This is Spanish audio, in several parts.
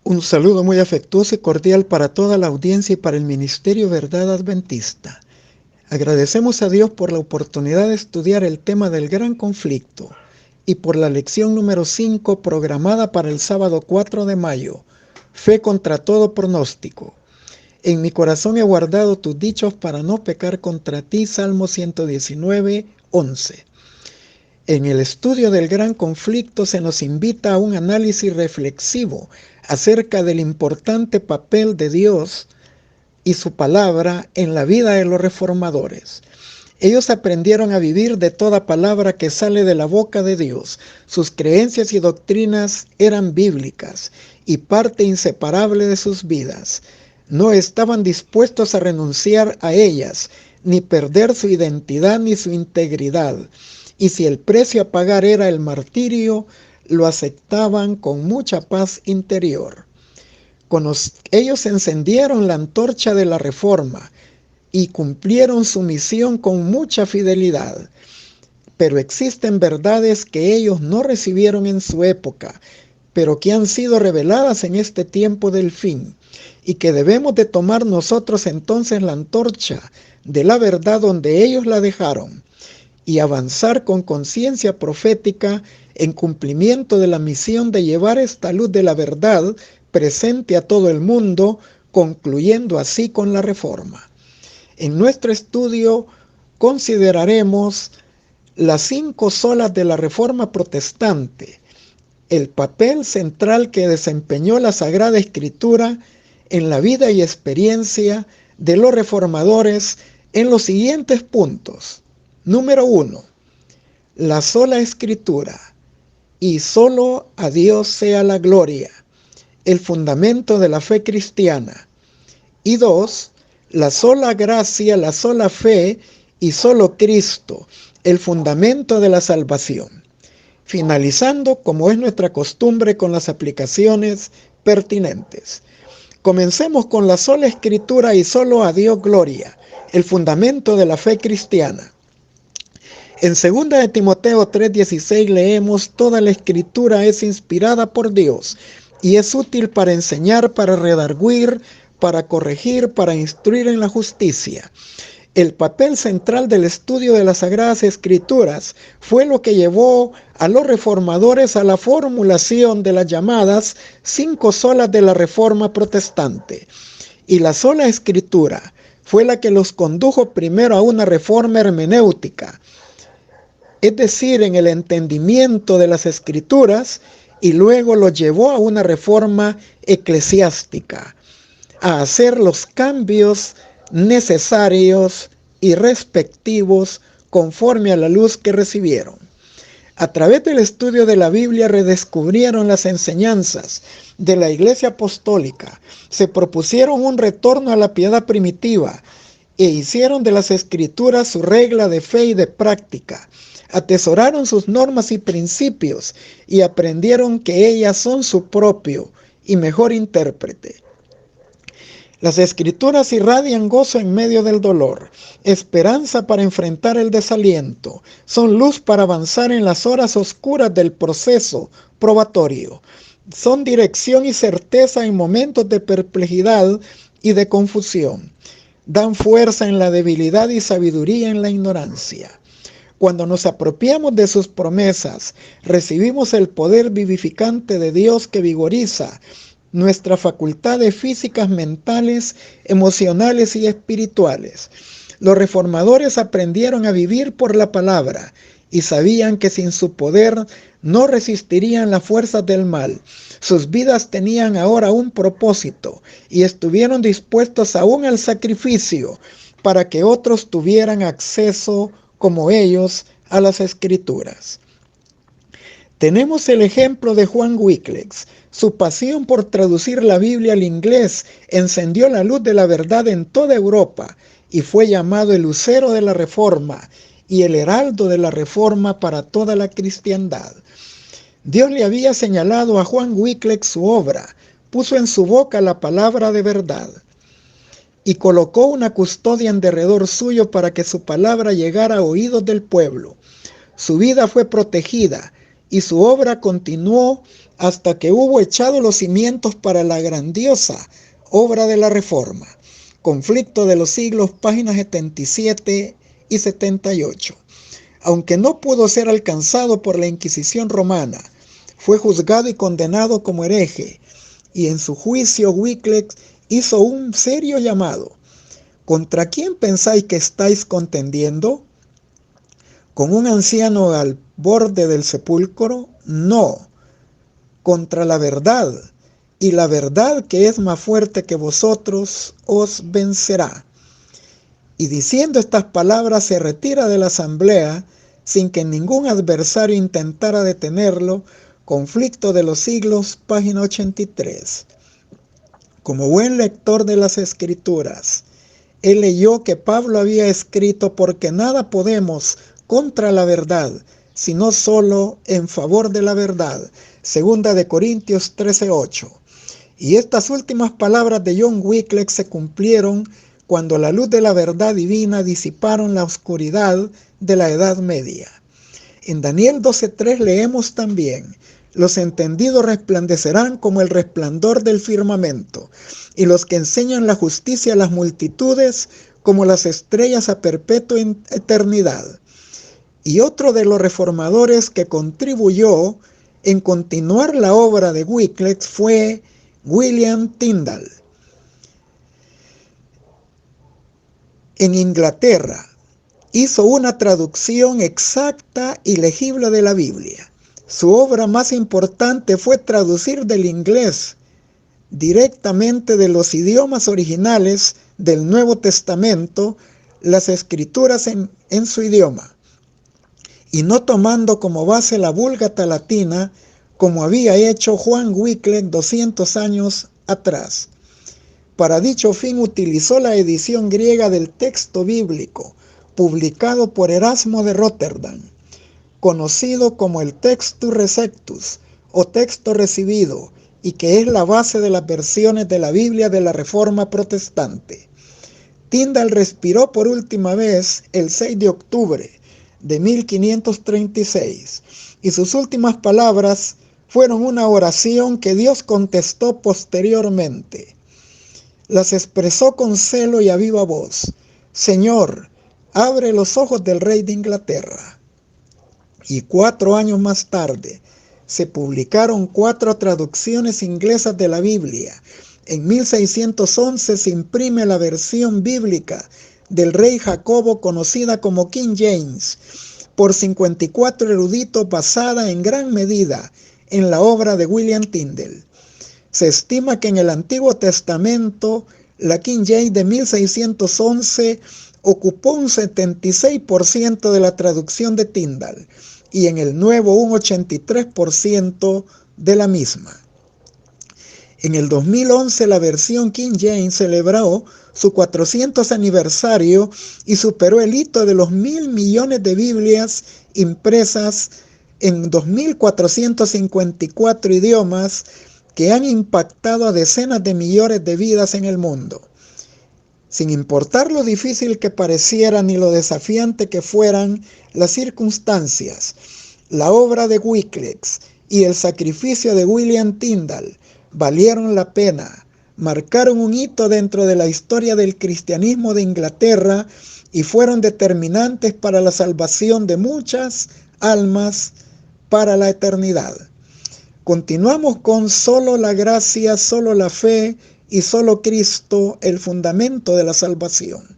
Un saludo muy afectuoso y cordial para toda la audiencia y para el Ministerio Verdad Adventista. Agradecemos a Dios por la oportunidad de estudiar el tema del gran conflicto y por la lección número 5 programada para el sábado 4 de mayo, Fe contra todo pronóstico. En mi corazón he guardado tus dichos para no pecar contra ti, Salmo 119, 11. En el estudio del gran conflicto se nos invita a un análisis reflexivo acerca del importante papel de Dios y su palabra en la vida de los reformadores. Ellos aprendieron a vivir de toda palabra que sale de la boca de Dios. Sus creencias y doctrinas eran bíblicas y parte inseparable de sus vidas. No estaban dispuestos a renunciar a ellas, ni perder su identidad ni su integridad. Y si el precio a pagar era el martirio, lo aceptaban con mucha paz interior. Ellos encendieron la antorcha de la reforma y cumplieron su misión con mucha fidelidad. Pero existen verdades que ellos no recibieron en su época, pero que han sido reveladas en este tiempo del fin, y que debemos de tomar nosotros entonces la antorcha de la verdad donde ellos la dejaron, y avanzar con conciencia profética en cumplimiento de la misión de llevar esta luz de la verdad presente a todo el mundo, concluyendo así con la reforma. En nuestro estudio consideraremos las 5 solas de la Reforma Protestante, el papel central que desempeñó la Sagrada Escritura en la vida y experiencia de los reformadores en los siguientes puntos. Número 1. La sola Escritura, y solo a Dios sea la gloria, el fundamento de la fe cristiana. Y 2. La sola gracia, la sola fe y solo Cristo, el fundamento de la salvación. Finalizando, como es nuestra costumbre, con las aplicaciones pertinentes. Comencemos con la sola Escritura y solo a Dios gloria, el fundamento de la fe cristiana. En 2 de Timoteo 3:16 leemos: toda la Escritura es inspirada por Dios y es útil para enseñar, para redarguir, para corregir, para instruir en la justicia. El papel central del estudio de las Sagradas Escrituras fue lo que llevó a los reformadores a la formulación de las llamadas 5 solas de la Reforma Protestante. Y la sola Escritura fue la que los condujo primero a una reforma hermenéutica, es decir, en el entendimiento de las Escrituras, y luego los llevó a una reforma eclesiástica, a hacer los cambios necesarios y respectivos conforme a la luz que recibieron. A través del estudio de la Biblia redescubrieron las enseñanzas de la Iglesia Apostólica, se propusieron un retorno a la piedad primitiva e hicieron de las Escrituras su regla de fe y de práctica. Atesoraron sus normas y principios y aprendieron que ellas son su propio y mejor intérprete. Las Escrituras irradian gozo en medio del dolor, esperanza para enfrentar el desaliento, son luz para avanzar en las horas oscuras del proceso probatorio, son dirección y certeza en momentos de perplejidad y de confusión, dan fuerza en la debilidad y sabiduría en la ignorancia. Cuando nos apropiamos de sus promesas, recibimos el poder vivificante de Dios que vigoriza nuestras facultades físicas, mentales, emocionales y espirituales. Los reformadores aprendieron a vivir por la palabra y sabían que sin su poder no resistirían las fuerzas del mal. Sus vidas tenían ahora un propósito y estuvieron dispuestos aún al sacrificio para que otros tuvieran acceso como ellos a las Escrituras. Tenemos el ejemplo de Juan Wycliffe. Su pasión por traducir la Biblia al inglés encendió la luz de la verdad en toda Europa y fue llamado el lucero de la Reforma y el heraldo de la Reforma para toda la cristiandad. Dios le había señalado a Juan Wycliffe su obra, puso en su boca la palabra de verdad y colocó una custodia en derredor suyo para que su palabra llegara a oídos del pueblo. Su vida fue protegida y su obra continuó hasta que hubo echado los cimientos para la grandiosa obra de la Reforma. Conflicto de los Siglos, páginas 77 y 78. Aunque no pudo ser alcanzado por la Inquisición romana, fue juzgado y condenado como hereje, y en su juicio Wycliffe hizo un serio llamado. ¿Contra quién pensáis que estáis contendiendo? ¿Con un anciano al borde del sepulcro? No, contra la verdad, y la verdad que es más fuerte que vosotros os vencerá. Y diciendo estas palabras se retira de la asamblea sin que ningún adversario intentara detenerlo. Conflicto de los Siglos, página 83. Como buen lector de las Escrituras, él leyó que Pablo había escrito: porque nada podemos contra la verdad, sino solo en favor de la verdad. Segunda de Corintios 13:8. Y estas últimas palabras de John Wycliffe se cumplieron cuando la luz de la verdad divina disiparon la oscuridad de la Edad Media. En Daniel 12:3 leemos también: los entendidos resplandecerán como el resplandor del firmamento, y los que enseñan la justicia a las multitudes como las estrellas a perpetua eternidad. Y otro de los reformadores que contribuyó en continuar la obra de Wycliffe fue William Tyndale. En Inglaterra hizo una traducción exacta y legible de la Biblia. Su obra más importante fue traducir del inglés directamente de los idiomas originales del Nuevo Testamento las escrituras en su idioma, y no tomando como base la Vulgata latina como había hecho Juan Wycliffe 200 años atrás. Para dicho fin utilizó la edición griega del texto bíblico publicado por Erasmo de Rotterdam, conocido como el Textus Receptus o texto recibido, y que es la base de las versiones de la Biblia de la Reforma Protestante. Tyndale respiró por última vez el 6 de octubre de 1536, y sus últimas palabras fueron una oración que Dios contestó posteriormente. Las expresó con celo y a viva voz: Señor, abre los ojos del rey de Inglaterra. Y 4 años más tarde se publicaron 4 traducciones inglesas de la Biblia. En 1611 se imprime la versión bíblica del rey Jacobo, conocida como King James, por 54 eruditos, basada en gran medida en la obra de William Tyndale. Se estima que en el Antiguo Testamento la King James de 1611 ocupó un 76% de la traducción de Tyndale, y en el Nuevo un 83% de la misma. En el 2011 la versión King James celebró su 400 aniversario y superó el hito de los 1.000 millones de Biblias impresas en 2.454 idiomas, que han impactado a decenas de millones de vidas en el mundo. Sin importar lo difícil que pareciera ni lo desafiante que fueran las circunstancias, la obra de Wycliffe y el sacrificio de William Tyndale valieron la pena, marcaron un hito dentro de la historia del cristianismo de Inglaterra y fueron determinantes para la salvación de muchas almas para la eternidad. Continuamos con solo la gracia, solo la fe y solo Cristo, el fundamento de la salvación.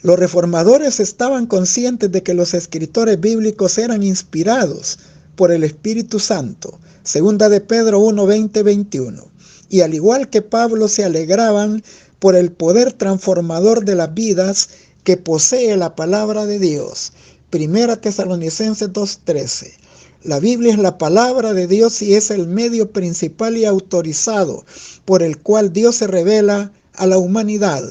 Los reformadores estaban conscientes de que los escritores bíblicos eran inspirados por el Espíritu Santo, segunda de Pedro 1, 20, 21, y al igual que Pablo se alegraban por el poder transformador de las vidas que posee la palabra de Dios, primera Tesalonicenses 2, 13. La Biblia es la palabra de Dios y es el medio principal y autorizado por el cual Dios se revela a la humanidad.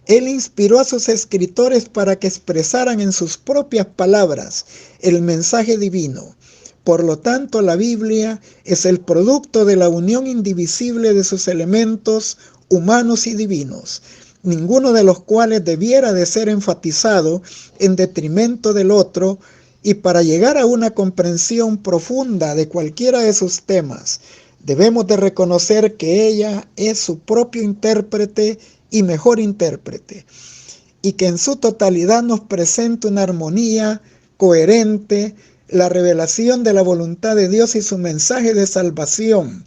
Él inspiró a sus escritores para que expresaran en sus propias palabras el mensaje divino. Por lo tanto, la Biblia es el producto de la unión indivisible de sus elementos humanos y divinos, ninguno de los cuales debiera de ser enfatizado en detrimento del otro, y para llegar a una comprensión profunda de cualquiera de sus temas, debemos de reconocer que ella es su propio intérprete y mejor intérprete, y que en su totalidad nos presenta una armonía coherente, la revelación de la voluntad de Dios y su mensaje de salvación.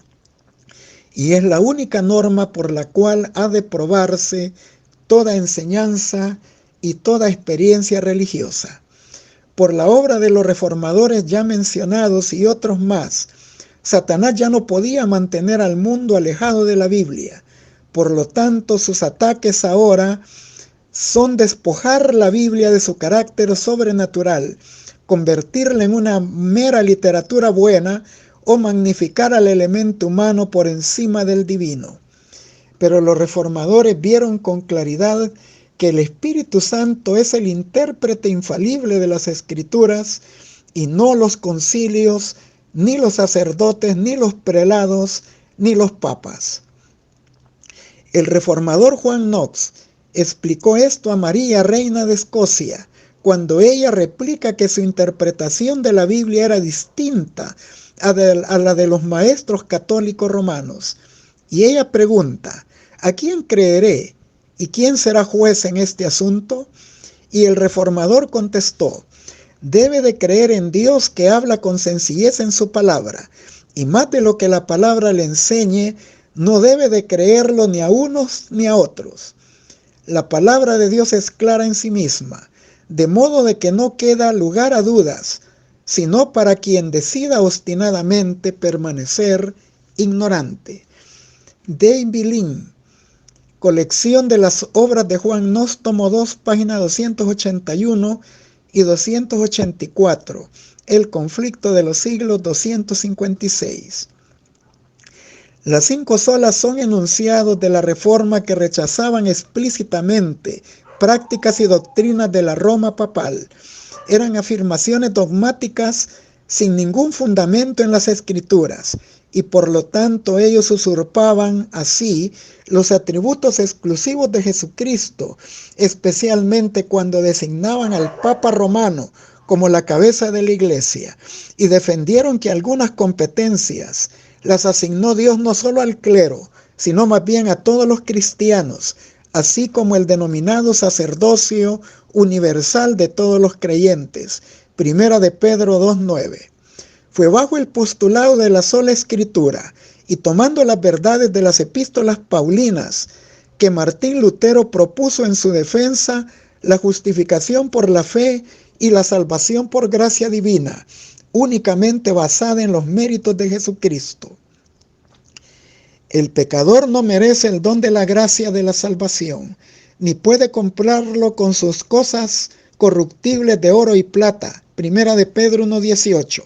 Y es la única norma por la cual ha de probarse toda enseñanza y toda experiencia religiosa. Por la obra de los reformadores ya mencionados y otros más, Satanás ya no podía mantener al mundo alejado de la Biblia. Por lo tanto, sus ataques ahora son despojar la Biblia de su carácter sobrenatural, convertirla en una mera literatura buena o magnificar al elemento humano por encima del divino. Pero los reformadores vieron con claridad que el Espíritu Santo es el intérprete infalible de las Escrituras y no los concilios, ni los sacerdotes, ni los prelados, ni los papas. El reformador Juan Knox explicó esto a María, reina de Escocia, cuando ella replica que su interpretación de la Biblia era distinta a la de los maestros católicos romanos. Y ella pregunta: ¿a quién creeré? ¿Y quién será juez en este asunto? Y el reformador contestó: debe de creer en Dios, que habla con sencillez en su palabra, y más de lo que la palabra le enseñe, no debe de creerlo ni a unos ni a otros. La palabra de Dios es clara en sí misma, de modo de que no queda lugar a dudas, sino para quien decida obstinadamente permanecer ignorante. David Lynn, colección de las obras de Juan Knox, tomo 2, página 281 y 284, El conflicto de los siglos, 256. Las 5 solas son enunciados de la Reforma que rechazaban explícitamente prácticas y doctrinas de la Roma papal. Eran afirmaciones dogmáticas sin ningún fundamento en las Escrituras, y por lo tanto ellos usurpaban así los atributos exclusivos de Jesucristo, especialmente cuando designaban al Papa Romano como la cabeza de la Iglesia, y defendieron que algunas competencias las asignó Dios no solo al clero, sino más bien a todos los cristianos, así como el denominado sacerdocio universal de todos los creyentes. Primera de Pedro 2:9. Fue bajo el postulado de la sola Escritura y tomando las verdades de las epístolas paulinas que Martín Lutero propuso en su defensa la justificación por la fe y la salvación por gracia divina, únicamente basada en los méritos de Jesucristo. El pecador no merece el don de la gracia de la salvación, ni puede comprarlo con sus cosas corruptibles de oro y plata. Primera de Pedro 1:18.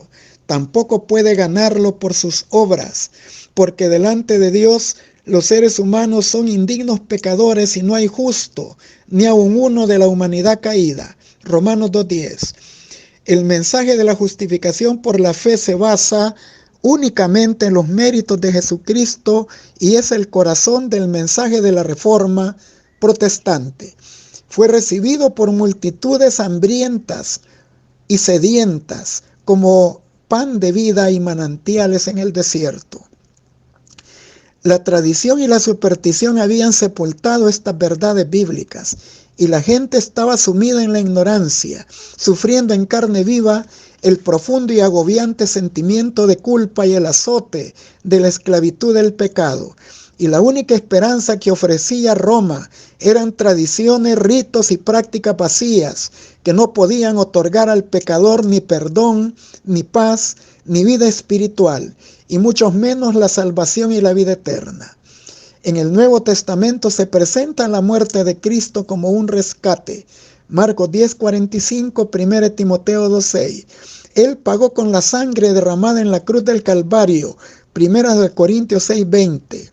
Tampoco puede ganarlo por sus obras, porque delante de Dios los seres humanos son indignos pecadores y no hay justo, ni aun uno de la humanidad caída. Romanos 2:10. El mensaje de la justificación por la fe se basa únicamente en los méritos de Jesucristo y es el corazón del mensaje de la Reforma protestante. Fue recibido por multitudes hambrientas y sedientas como pan de vida y manantiales en el desierto. La tradición y la superstición habían sepultado estas verdades bíblicas y la gente estaba sumida en la ignorancia, sufriendo en carne viva el profundo y agobiante sentimiento de culpa y el azote de la esclavitud del pecado. Y la única esperanza que ofrecía Roma eran tradiciones, ritos y prácticas vacías que no podían otorgar al pecador ni perdón, ni paz, ni vida espiritual, y mucho menos la salvación y la vida eterna. En el Nuevo Testamento se presenta la muerte de Cristo como un rescate. Marcos 10:45, 1 Timoteo 2:6. Él pagó con la sangre derramada en la cruz del Calvario. 1 Corintios 6:20.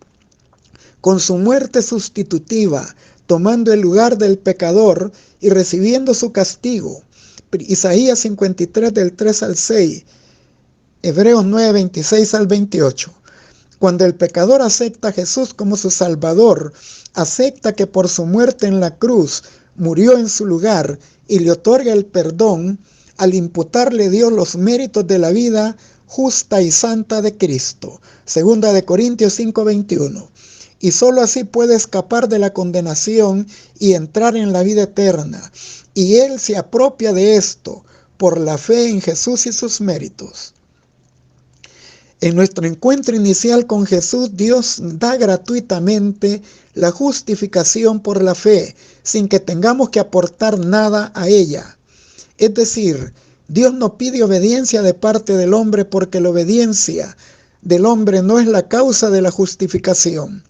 Con su muerte sustitutiva, tomando el lugar del pecador y recibiendo su castigo. Isaías 53 del 3 al 6. Hebreos 9:26 al 28. Cuando el pecador acepta a Jesús como su Salvador, acepta que por su muerte en la cruz murió en su lugar y le otorga el perdón, al imputarle Dios los méritos de la vida justa y santa de Cristo. Segunda de Corintios 5:21. Y sólo así puede escapar de la condenación y entrar en la vida eterna. Y Él se apropia de esto por la fe en Jesús y sus méritos. En nuestro encuentro inicial con Jesús, Dios da gratuitamente la justificación por la fe, sin que tengamos que aportar nada a ella. Es decir, Dios no pide obediencia de parte del hombre porque la obediencia del hombre no es la causa de la justificación.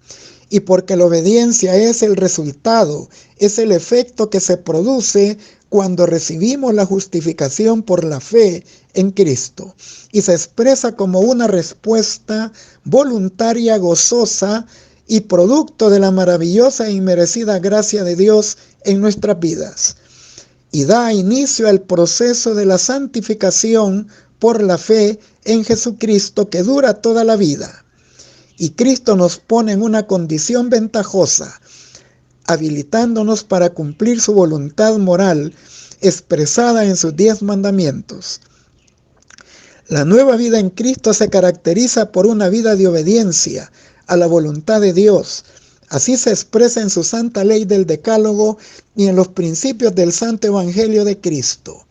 Y porque la obediencia es el resultado, es el efecto que se produce cuando recibimos la justificación por la fe en Cristo. Y se expresa como una respuesta voluntaria, gozosa y producto de la maravillosa e inmerecida gracia de Dios en nuestras vidas. Y da inicio al proceso de la santificación por la fe en Jesucristo que dura toda la vida. Y Cristo nos pone en una condición ventajosa, habilitándonos para cumplir su voluntad moral expresada en sus 10 mandamientos. La nueva vida en Cristo se caracteriza por una vida de obediencia a la voluntad de Dios. Así se expresa en su santa ley del Decálogo y en los principios del Santo Evangelio de Cristo.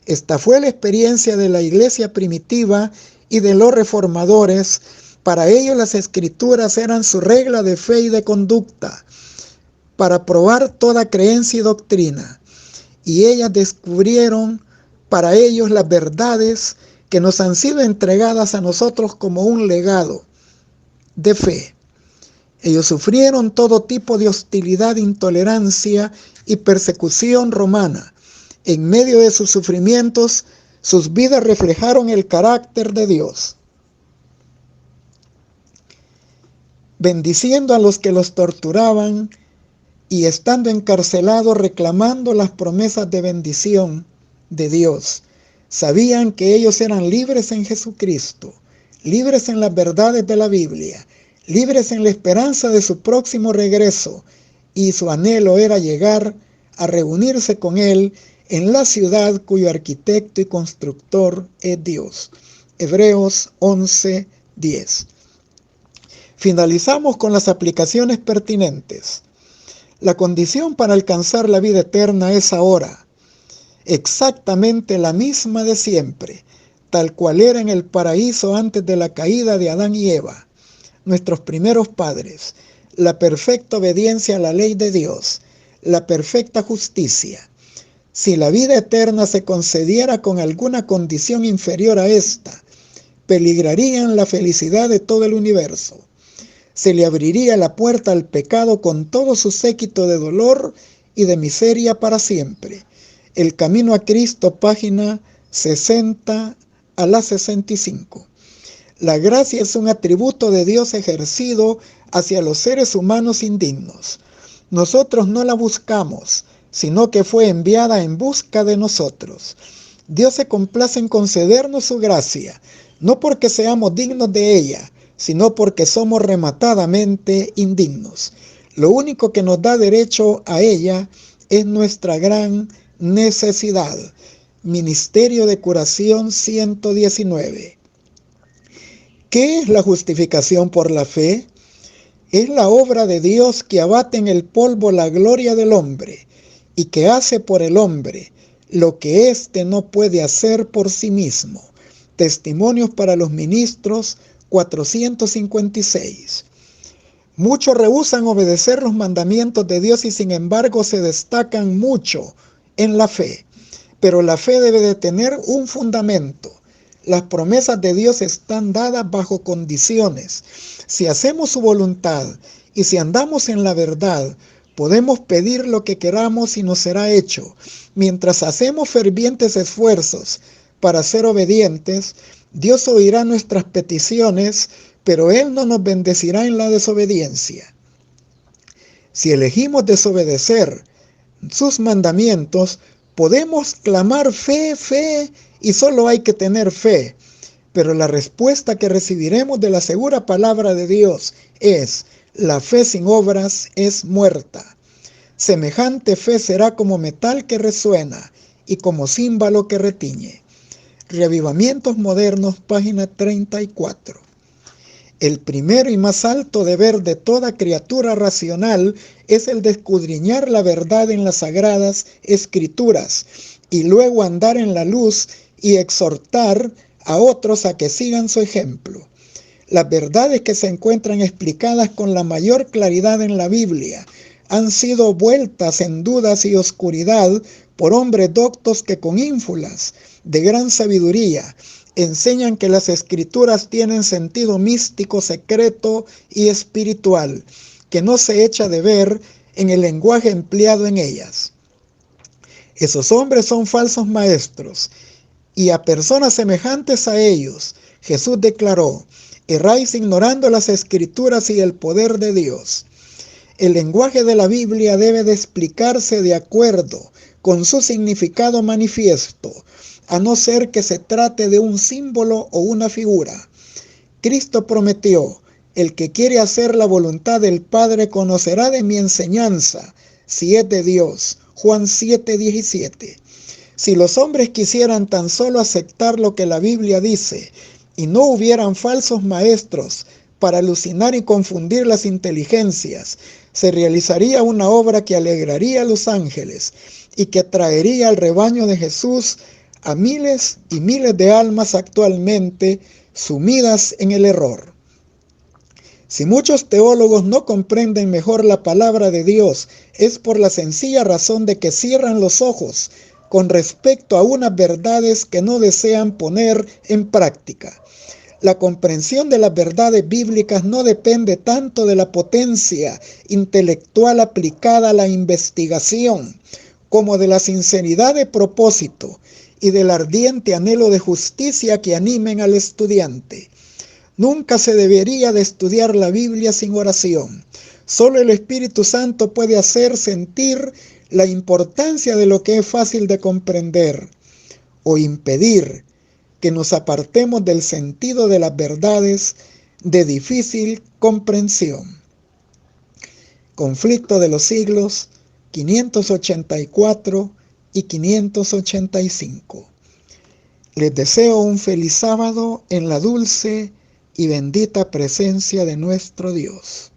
Esta fue la experiencia de la iglesia primitiva y de los reformadores. Para ellos las Escrituras eran su regla de fe y de conducta, para probar toda creencia y doctrina. Y ellas descubrieron para ellos las verdades que nos han sido entregadas a nosotros como un legado de fe. Ellos sufrieron todo tipo de hostilidad, intolerancia y persecución romana. En medio de sus sufrimientos, sus vidas reflejaron el carácter de Dios, bendiciendo a los que los torturaban y estando encarcelados reclamando las promesas de bendición de Dios. Sabían que ellos eran libres en Jesucristo, libres en las verdades de la Biblia, libres en la esperanza de su próximo regreso, y su anhelo era llegar a reunirse con Él en la ciudad cuyo arquitecto y constructor es Dios. Hebreos 11:10. Finalizamos con las aplicaciones pertinentes. La condición para alcanzar la vida eterna es ahora exactamente la misma de siempre, tal cual era en el paraíso antes de la caída de Adán y Eva, nuestros primeros padres, la perfecta obediencia a la ley de Dios, la perfecta justicia. Si la vida eterna se concediera con alguna condición inferior a esta, peligrarían la felicidad de todo el universo. Se le abriría la puerta al pecado con todo su séquito de dolor y de miseria para siempre. El Camino a Cristo, página 60 a la 65. La gracia es un atributo de Dios ejercido hacia los seres humanos indignos. Nosotros no la buscamos, sino que fue enviada en busca de nosotros. Dios se complace en concedernos su gracia, no porque seamos dignos de ella, sino porque somos rematadamente indignos. Lo único que nos da derecho a ella es nuestra gran necesidad. Ministerio de Curación 119. ¿Qué es la justificación por la fe? Es la obra de Dios que abate en el polvo la gloria del hombre y que hace por el hombre lo que éste no puede hacer por sí mismo. Testimonios para los Ministros 456. Muchos rehúsan obedecer los mandamientos de Dios y sin embargo se destacan mucho en la fe. Pero la fe debe de tener un fundamento. Las promesas de Dios están dadas bajo condiciones. Si hacemos su voluntad y si andamos en la verdad, podemos pedir lo que queramos y nos será hecho. Mientras hacemos fervientes esfuerzos para ser obedientes, Dios oirá nuestras peticiones, pero Él no nos bendecirá en la desobediencia. Si elegimos desobedecer sus mandamientos, podemos clamar fe, y solo hay que tener fe. Pero la respuesta que recibiremos de la segura palabra de Dios es: la fe sin obras es muerta. Semejante fe será como metal que resuena y como címbalo que retiñe. Reavivamientos Modernos, página 34. El primero y más alto deber de toda criatura racional es el de escudriñar la verdad en las sagradas escrituras y luego andar en la luz y exhortar a otros a que sigan su ejemplo. Las verdades que se encuentran explicadas con la mayor claridad en la Biblia han sido vueltas en dudas y oscuridad por hombres doctos que con ínfulas de gran sabiduría enseñan que las escrituras tienen sentido místico, secreto y espiritual, que no se echa de ver en el lenguaje empleado en ellas. Esos hombres son falsos maestros, y a personas semejantes a ellos, Jesús declaró: erráis ignorando las escrituras y el poder de Dios. El lenguaje de la Biblia debe de explicarse de acuerdo con su significado manifiesto, a no ser que se trate de un símbolo o una figura. Cristo prometió: el que quiere hacer la voluntad del Padre conocerá de mi enseñanza, si es de Dios. Juan 7:17. Si los hombres quisieran tan solo aceptar lo que la Biblia dice y no hubieran falsos maestros para alucinar y confundir las inteligencias, se realizaría una obra que alegraría a los ángeles y que traería al rebaño de Jesús a miles y miles de almas actualmente sumidas en el error. Si muchos teólogos no comprenden mejor la palabra de Dios, es por la sencilla razón de que cierran los ojos con respecto a unas verdades que no desean poner en práctica. La comprensión de las verdades bíblicas no depende tanto de la potencia intelectual aplicada a la investigación, como de la sinceridad de propósito y del ardiente anhelo de justicia que animen al estudiante. Nunca se debería de estudiar la Biblia sin oración. Solo el Espíritu Santo puede hacer sentir la importancia de lo que es fácil de comprender o impedir que nos apartemos del sentido de las verdades de difícil comprensión. Conflicto de los siglos 584 y 585. Les deseo un feliz sábado en la dulce y bendita presencia de nuestro Dios.